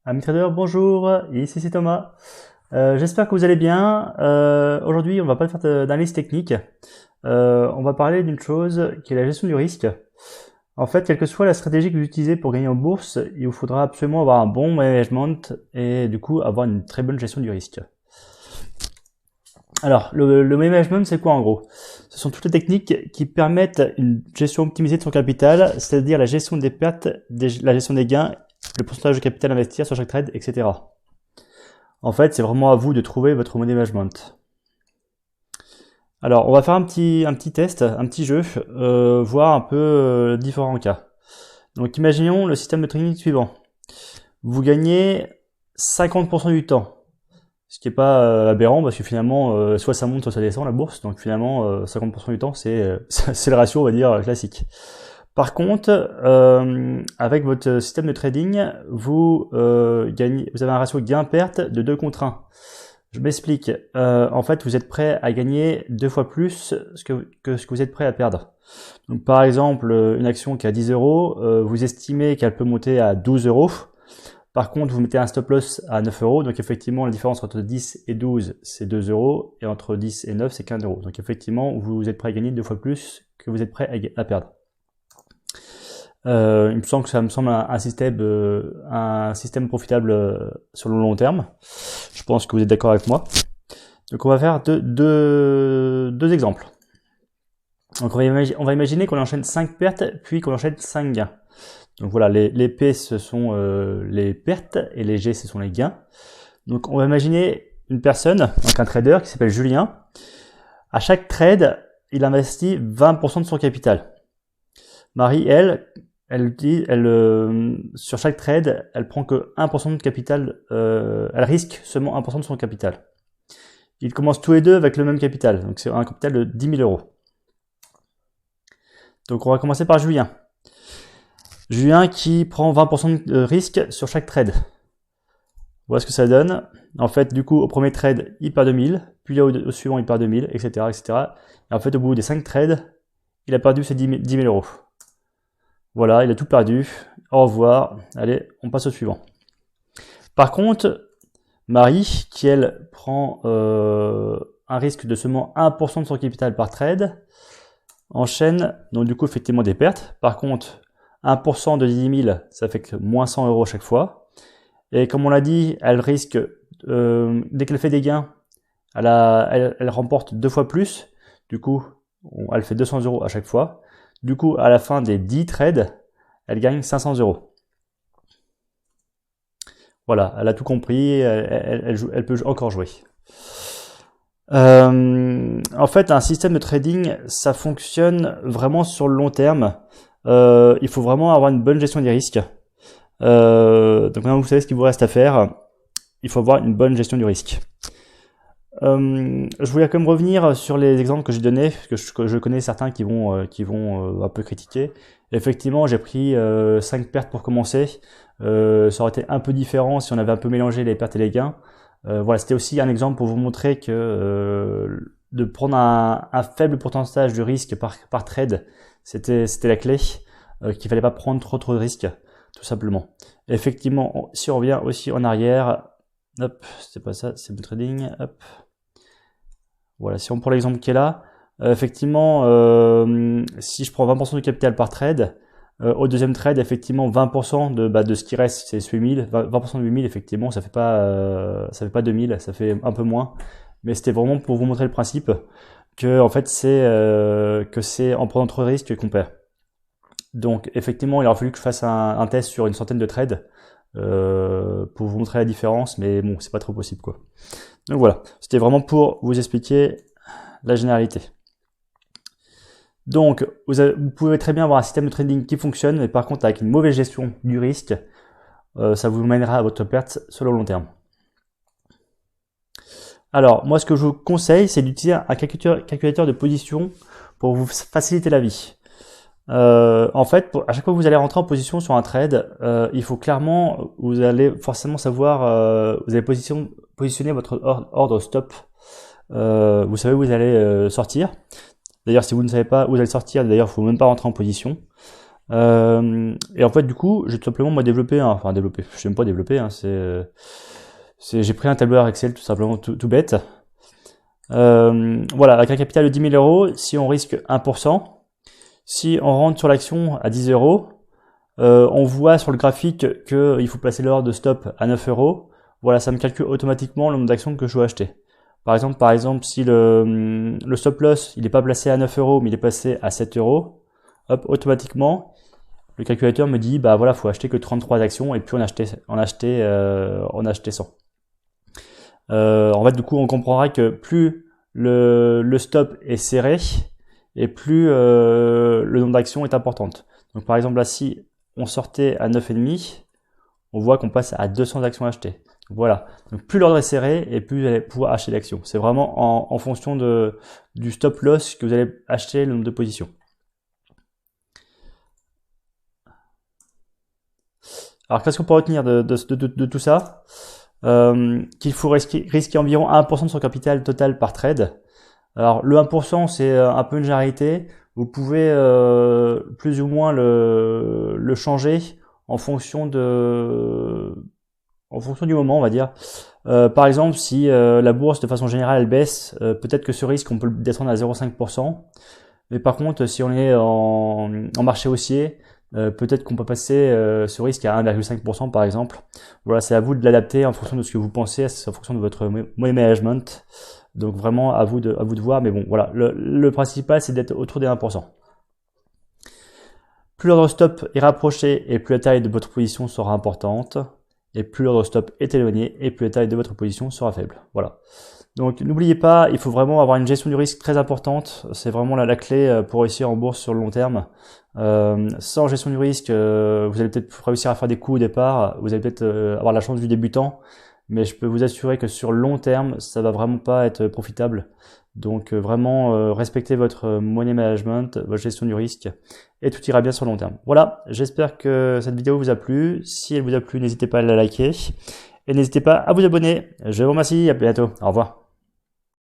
Amis traders, bonjour, ici c'est Thomas. J'espère que vous allez bien. Aujourd'hui, on va pas faire d'analyse technique. On va parler d'une chose qui est la gestion du risque. En fait, quelle que soit la stratégie que vous utilisez pour gagner en bourse, il vous faudra absolument avoir un bon management et du coup avoir une très bonne gestion du risque. Alors, le management, c'est quoi en gros? Ce sont toutes les techniques qui permettent une gestion optimisée de son capital, c'est-à-dire la gestion des pertes, la gestion des gains, le pourcentage de capital à investir sur chaque trade, etc. En fait, c'est vraiment à vous de trouver votre management. Alors, on va faire un petit test, un petit jeu, voir un peu différents cas. Donc, imaginons le système de trading suivant. Vous gagnez 50% du temps. Ce qui n'est pas aberrant parce que finalement, soit ça monte, soit ça descend la bourse. Donc finalement, 50% du temps, c'est le ratio, on va dire, classique. Par contre, avec votre système de trading, vous avez un ratio gain-perte de 2 contre 1. Je m'explique. En fait, vous êtes prêt à gagner 2 fois plus que ce que vous êtes prêt à perdre. Donc par exemple, une action qui a 10 euros, vous estimez qu'elle peut monter à 12 euros. Par contre, vous mettez un stop loss à 9 euros. Donc, effectivement, la différence entre 10 et 12, c'est 2 euros. Et entre 10 et 9, c'est 15 euros. Donc, effectivement, vous êtes prêt à gagner 2 fois plus que vous êtes prêt à perdre. Il me semble que ça me semble un système profitable sur le long terme. Je pense que vous êtes d'accord avec moi. Donc, on va faire deux exemples. Donc, on va imaginer qu'on enchaîne 5 pertes, puis qu'on enchaîne 5 gains. Donc voilà, les P ce sont les pertes et les G ce sont les gains. Donc on va imaginer une personne, donc un trader qui s'appelle Julien. À chaque trade, il investit 20% de son capital. Marie, sur chaque trade, elle prend que 1% de capital, elle risque seulement 1% de son capital. Ils commencent tous les deux avec le même capital, donc c'est un capital de 10 000 euros. Donc on va commencer par Julien. Julien qui prend 20% de risque sur chaque trade. Voilà ce que ça donne. En fait, du coup, au premier trade, il perd 2000, puis au suivant, il perd 2000, etc., etc. Et en fait, au bout des 5 trades, il a perdu ses 10 000 euros. Voilà, il a tout perdu. Au revoir. Allez, on passe au suivant. Par contre, Marie, qui elle prend un risque de seulement 1% de son capital par trade, enchaîne, donc du coup, effectivement, des pertes. Par contre, 1% de 10 000, ça fait que moins 100 euros chaque fois. Et comme on l'a dit, elle risque, dès qu'elle fait des gains, elle remporte 2 fois plus. Du coup, elle fait 200 euros à chaque fois. Du coup, à la fin des 10 trades, elle gagne 500 euros. Voilà, elle a tout compris, elle peut encore jouer. En fait, un système de trading, ça fonctionne vraiment sur le long terme. Il faut vraiment avoir une bonne gestion des risques. Donc maintenant vous savez ce qu'il vous reste à faire. Il faut avoir une bonne gestion du risque. Je voulais quand même revenir sur les exemples que j'ai donnés, parce que je connais certains qui vont un peu critiquer. Effectivement, j'ai pris 5 pertes pour commencer. Ça aurait été un peu différent si on avait un peu mélangé les pertes et les gains. Voilà, c'était aussi un exemple pour vous montrer que de prendre un faible pourcentage de risque par trade, c'était la clé, qu'il fallait pas prendre trop de risques, tout simplement. Effectivement, si on revient aussi en arrière, hop, c'était pas ça, c'est le trading, hop. Voilà, si on prend l'exemple qui est là, effectivement, si je prends 20% du capital par trade, au deuxième trade, effectivement, 20% de ce qui reste, c'est 8000. 20% de 8000, effectivement, ça fait pas 2000, ça fait un peu moins. Mais c'était vraiment pour vous montrer le principe que, en fait, c'est en prenant trop de risques qu'on perd. Donc, effectivement, il aurait fallu que je fasse un test sur une centaine de trades, pour vous montrer la différence, mais bon, c'est pas trop possible, quoi. Donc voilà. C'était vraiment pour vous expliquer la généralité. Donc, vous pouvez très bien avoir un système de trading qui fonctionne, mais par contre, avec une mauvaise gestion du risque, ça vous mènera à votre perte sur le long terme. Alors, moi, ce que je vous conseille, c'est d'utiliser un calculateur de position pour vous faciliter la vie. En fait, à chaque fois que vous allez rentrer en position sur un trade, il faut clairement, vous allez forcément savoir, vous allez positionner votre ordre stop. Vous savez où vous allez sortir. D'ailleurs, si vous ne savez pas où vous allez sortir, d'ailleurs, il ne faut même pas rentrer en position. Et en fait, du coup, j'ai tout simplement moi développé, je n'aime pas développer, hein, j'ai pris un tableur Excel tout simplement tout bête. Voilà, avec un capital de 10 000 euros, si on risque 1%, si on rentre sur l'action à 10 euros, on voit sur le graphique qu'il faut placer l'ordre de stop à 9 euros. Voilà, ça me calcule automatiquement le nombre d'actions que je dois acheter. Par exemple, si le stop loss, il n'est pas placé à 9 euros, mais il est placé à 7 euros, hop, automatiquement, le calculateur me dit, bah voilà, faut acheter que 33 actions, et puis on achetait 100. En fait, du coup, on comprendra que plus le stop est serré, et plus le nombre d'actions est importante. Donc par exemple, là, si on sortait à 9,5, on voit qu'on passe à 200 actions achetées. Donc, voilà. Donc plus l'ordre est serré, et plus vous allez pouvoir acheter d'actions. C'est vraiment en fonction du stop loss que vous allez acheter le nombre de positions. Alors qu'est-ce qu'on peut retenir de tout ça? Qu'il faut risquer environ 1% de son capital total par trade. Alors le 1% c'est un peu une généralité. Vous pouvez plus ou moins le changer en fonction du moment, on va dire. Par exemple, si la bourse de façon générale elle baisse, peut-être que ce risque on peut le descendre à 0,5%. Mais par contre, si on est en marché haussier, peut-être qu'on peut passer ce risque à 1,5% par exemple. Voilà, c'est à vous de l'adapter en fonction de ce que vous pensez, en fonction de votre money management. Donc vraiment à vous de voir, mais bon voilà, le principal c'est d'être autour des 1%. Plus l'ordre stop est rapproché et plus la taille de votre position sera importante, et plus l'ordre stop est éloigné et plus la taille de votre position sera faible. Voilà. Donc n'oubliez pas, il faut vraiment avoir une gestion du risque très importante. C'est vraiment la clé pour réussir en bourse sur le long terme. Sans gestion du risque, vous allez peut-être réussir à faire des coups au départ, vous allez peut-être avoir la chance du débutant, mais je peux vous assurer que sur le long terme, ça va vraiment pas être profitable. Donc vraiment respectez votre money management, votre gestion du risque, et tout ira bien sur le long terme. Voilà, j'espère que cette vidéo vous a plu. Si elle vous a plu, n'hésitez pas à la liker. Et n'hésitez pas à vous abonner. Je vous remercie, à bientôt. Au revoir.